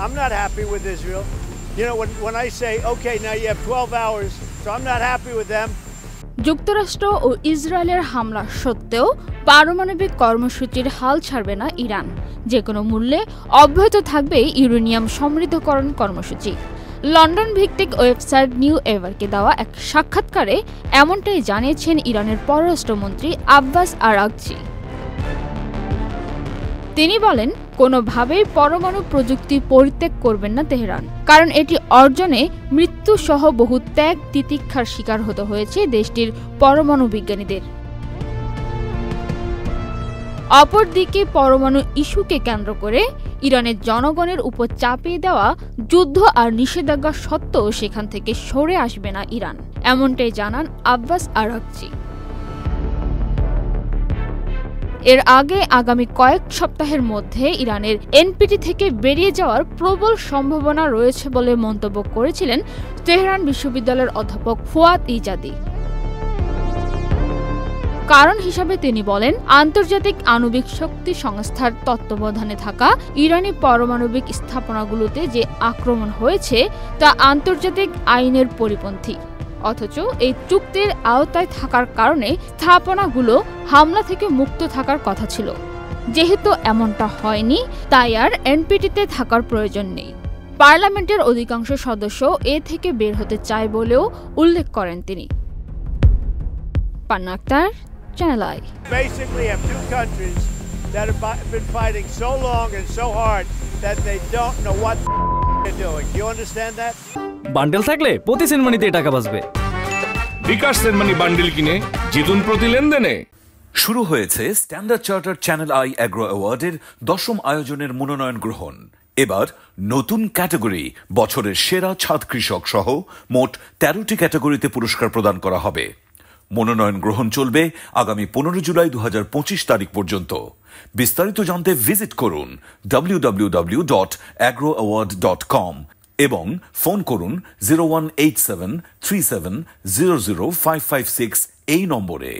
I'm not happy with Israel. You know, when I say, okay, now you have 12 hours, so I'm not happy with them. যুক্তরাষ্ট্র ও ইসরায়েলের হামলা সত্ত্বেও পারমাণবিক কর্মসূচির হাল ছাড়বে না ইরান। যে কোনো মূল্যে অব্যাহত থাকবে ইউরেনিয়াম সমৃদ্ধকরণ কর্মসূচি। লন্ডন ভিত্তিক ওয়েবসাইট নিউ এভারকে দেওয়া এক সাক্ষাৎকারে এমনটাই জানিয়েছেন ইরানের পররাষ্ট্রমন্ত্রী আব্বাস আরাগচি। তিনি বলেন, কোনোভাবেই পরমাণু প্রযুক্তি পরিত্যাগ করবেন না তেহরান, কারণ এটি অর্জনে মৃত্যুসহ বহু ত্যাগ তিতিক্ষার শিকার হতে হয়েছে দেশটির পরমাণু বিজ্ঞানীদের। অপরদিকে পরমাণু ইস্যুকে কেন্দ্র করে ইরানের জনগণের উপর চাপিয়ে দেওয়া যুদ্ধ আর নিষেধাজ্ঞা সত্ত্বেও সেখান থেকে সরে আসবে না ইরান, এমনটাই জানান আব্বাস আরাগচি। এর আগে আগামী কয়েক সপ্তাহের মধ্যে ইরানের এনপিটি থেকে বেরিয়ে যাওয়ার প্রবল সম্ভাবনা রয়েছে বলে মন্তব্য করেছিলেন তেহরান বিশ্ববিদ্যালয়ের অধ্যাপক ফুয়াদ ইজাদি। কারণ হিসাবে তিনি বলেন, আন্তর্জাতিক আণবিক শক্তি সংস্থার তত্ত্বাবধানে থাকা ইরানি পারমাণবিক স্থাপনাগুলোতে যে আক্রমণ হয়েছে তা আন্তর্জাতিক আইনের পরিপন্থী। অথচ এই চুক্তির আওতায় থাকার কারণে স্থাপনাগুলো হামলা থেকে মুক্ত থাকার কথা ছিল। যেহেতু এমনটা হয়নি, তাই আর এনপিটিতে থাকার প্রয়োজন নেই। পার্লামেন্টের অধিকাংশ সদস্য এ থেকে বের হতে চায় বলেও উল্লেখ করেন তিনি। Panna Akter, channel I. Basically have two countries that have been fighting so long and so hard that they don't know what they're doing. Do you understand that? Bundle থাকলে প্রতি সেনমানিতে টাকা বাঁচবে। বিকাশ সেনমানি বান্ডেল কিনে জিতুন প্রতি লেনদেনে। শুরু হয়েছে Standard Chartered channel I agro অ্যাওয়ার্ডের 10ম আয়োজনের মনোনয়ন গ্রহণ। এবার নতুন ক্যাটাগরি বছরের সেরা ছাদ কৃষক সহ মোট 13টি ক্যাটাগরিতে পুরস্কার প্রদান করা হবে। মনোনয়ন গ্রহণ চলবে আগামী 15 জুলাই 2025 তারিখ পর্যন্ত। বিস্তারিত জানতে ভিজিট করুন www.agroaward.com এবং ফোন করুন 018737000556 এই নম্বরে।